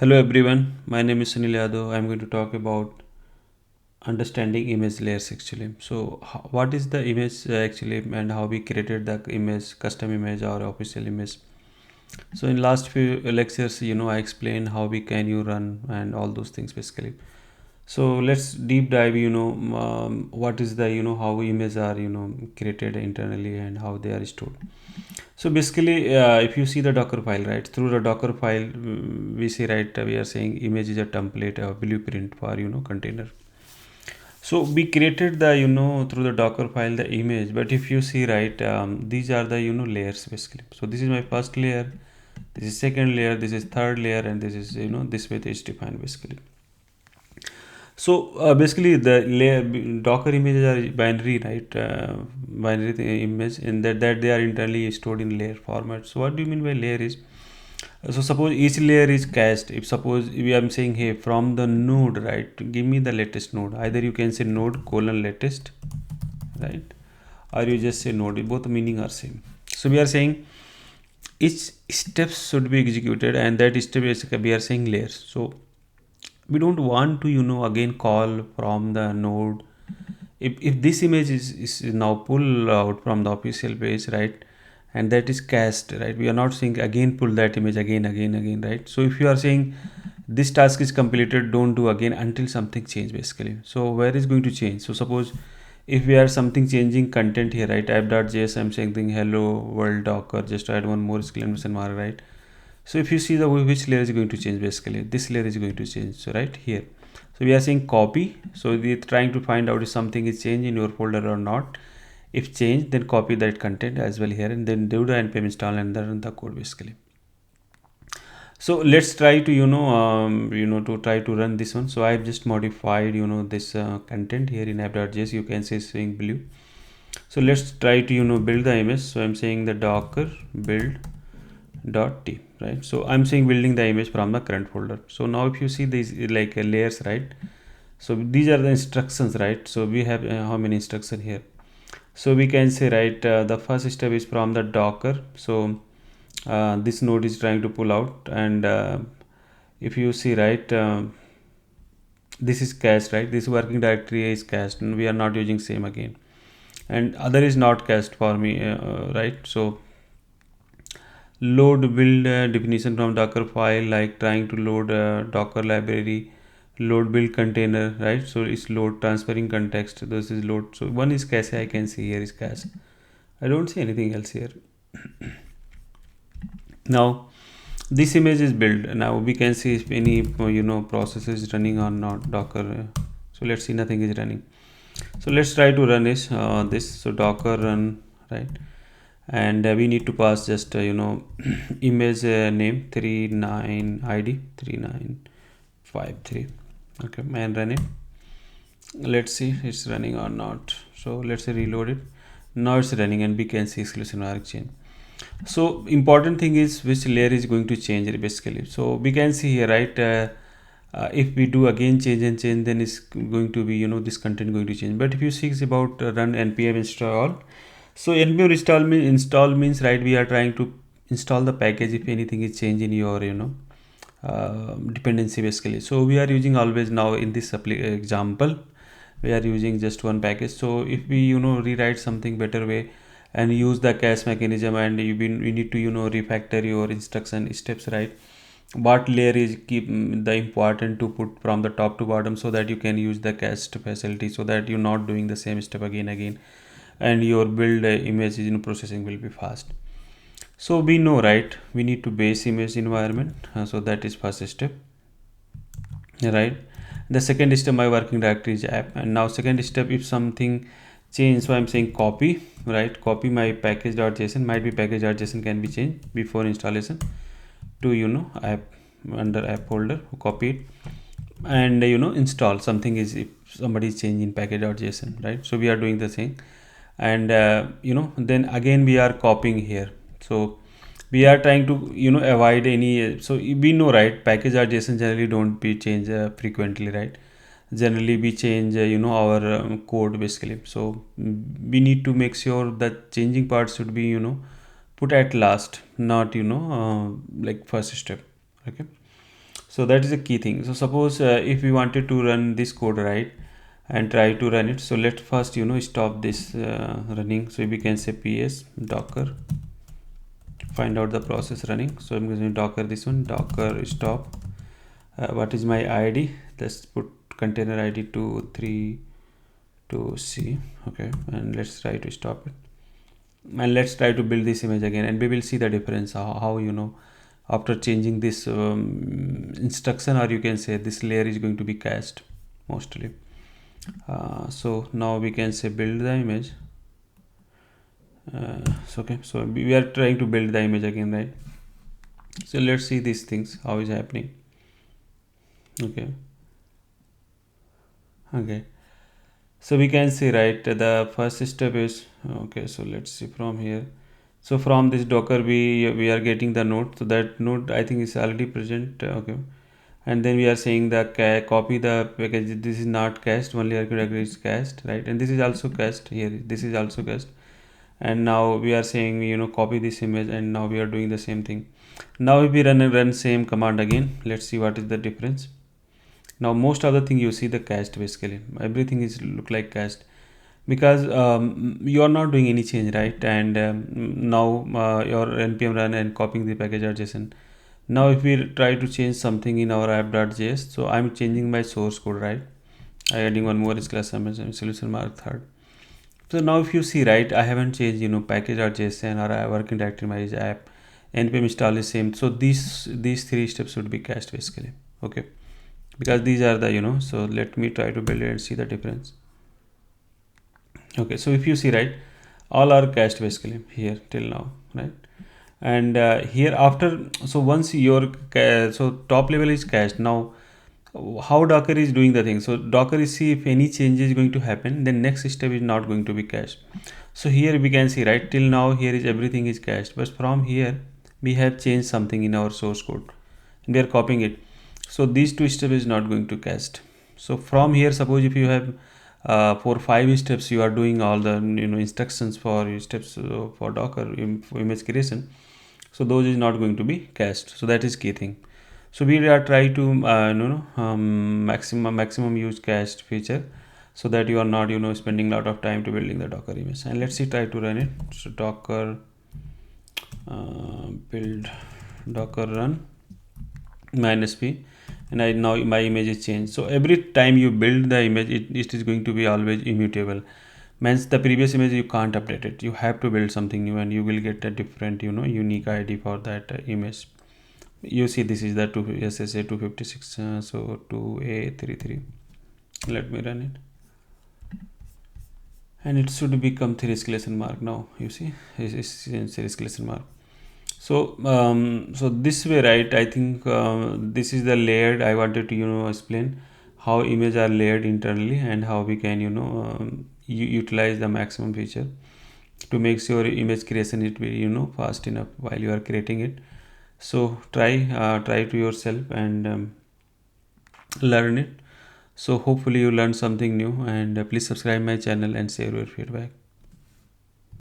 Hello everyone, my name is Sunil Yadav. I'm going to talk about understanding image layers actually. So, what is the image actually, and how we created the image, custom image or official image? So, in last few lectures, I explained how we can you run and all those things basically. So let's deep dive. What is the how images are created internally and how they are stored. So basically, if you see the Docker file, right, through the Docker file, we see, right, we are saying image is a template, a blueprint for container. So we created the through the Docker file the image, but if you see, right, these are the layers basically. So this is my first layer, this is second layer, this is third layer, and this is this way is defined basically. So basically, the layer Docker images are binary, right? Binary image, in that they are internally stored in layer format. So what do you mean by layer is? So suppose each layer is cached. If suppose we am saying, hey, from the node, right, give me the latest node. Either you can say node colon latest, right, or you just say node. Both meaning are same. So we are saying each steps should be executed, and that step is we are saying layers. So we don't want to again call from the node. If this image is now pull out from the official page, right, and that is cached, right, we are not saying again pull that image again, right. So if you are saying this task is completed, don't do again until something change basically. So where is going to change? So suppose if we are something changing content here, right, app.js, I'm saying thing hello world docker, just add one more exclamation mark, right. So if you see the which layer is going to change, basically this layer is going to change. So right here, so we are saying copy. So we're trying to find out if something is changed in your folder or not. If changed, then copy that content as well here, and then do the npm install and then run the code basically. So let's try to to try to run this one. So I've just modified this content here in app.js. You can say swing blue. So let's try to build the image. So I'm saying the docker build dot t, right. So I'm saying building the image from the current folder. So now if you see these like layers, right, so these are the instructions, right. So we have how many instructions here. So we can say, right, the first step is from the docker. So this node is trying to pull out, and if you see, right, this is cached, right, this working directory is cached, and we are not using same again, and other is not cached for me, right. So load build definition from docker file, like trying to load docker library, load build container, right. So it's load transferring context, this is load. So one is cache, I can see here is cache, I don't see anything else here. Now this image is built. Now we can see if any process is running or not docker. So let's see, nothing is running. So let's try to run this. So docker run, right, and we need to pass just image name 39 id 3953. Okay, and run it. Let's see it's running or not. So let's say reload it. Now it's running, and we can see exclusion mark change. So important thing is which layer is going to change basically. So we can see here, right, if we do again change and change, then it's going to be this content going to change. But if you see it's about run npm install. So npm install means, right, we are trying to install the package if anything is changed in your dependency basically. So we are using always, now in this example we are using just one package. So if we rewrite something better way and use the cache mechanism, and we need to refactor your instruction steps, right, what layer is keep the important to put from the top to bottom, so that you can use the cache facility, so that you're not doing the same step again, and your build image processing will be fast. So we know, right, we need to base image environment, so that is first step, right. The second step, my working directory is app, and now second step, if something change, so I'm saying copy, right, copy my package.json, might be package.json can be changed before installation to app, under app folder, copy it, and install something is if somebody is changing package.json, right. So we are doing the same, and then again we are copying here. So we are trying to avoid any, so we know, right, package.json generally don't be changed frequently, right. Generally we change our code basically. So we need to make sure that changing parts should be put at last, not like first step. Okay. So that is a key thing. So suppose if we wanted to run this code, right, and try to run it, so let's first stop this running. So we can say ps docker find out the process running. So I'm going to docker this one, docker stop. What is my id? Let's put container id 232c. Okay, and let's try to stop it, and let's try to build this image again, and we will see the difference how after changing this instruction, or you can say this layer is going to be cached mostly. So now we can say build the image. So okay, so we are trying to build the image again, right? So let's see these things how is happening. Okay, so we can see, right, the first step is okay. So let's see from here. So from this docker we are getting the node. So that node I think is already present. Okay, and then we are saying the copy the package. This is not cached, only architecture is cached, right? And this is also cached here, this is also cached. And now we are saying copy this image, and now we are doing the same thing. Now if we run same command again, let's see what is the difference. Now most of the thing you see the cached, basically everything is look like cached, because you are not doing any change, right? And now your npm run and copying the package.json. Now if we try to change something in our app.js, so I'm changing my source code, right? I adding one more is class solution mark third. So now if you see, right, I haven't changed package.json, or I working directory my app, npm install is same. So these three steps would be cached basically. Okay, because these are the so let me try to build it and see the difference. Okay, so if you see, right, all are cached basically here till now, right? And here after, so once your so top level is cached. Now how docker is doing the thing, so docker is see if any change is going to happen, then next step is not going to be cached. So here we can see, right, till now here is everything is cached, but from here we have changed something in our source code and we are copying it. So these two steps is not going to cached. So from here, suppose if you have for 5 steps you are doing all the instructions for steps for docker image creation, so those is not going to be cached. So that is key thing. So we are try to maximum use cached feature, so that you are not spending a lot of time to building the docker image. And let's see, try to run it. So docker build docker run -p, and I now my image is changed. So every time you build the image, it is going to be always immutable. Means the previous image you can't update it, you have to build something new, and you will get a different unique id for that image. You see, this is the SSA 256, so 2A33. Let me run it, and it should become 3 exclamation mark. Now you see it's 3 exclamation mark. So so this way, right, I think this is the layered. I wanted to explain how images are layered internally, and how we can utilize the maximum feature to make sure image creation it be fast enough while you are creating it. So try to yourself and learn it. So hopefully you learned something new, and please subscribe my channel and share your feedback.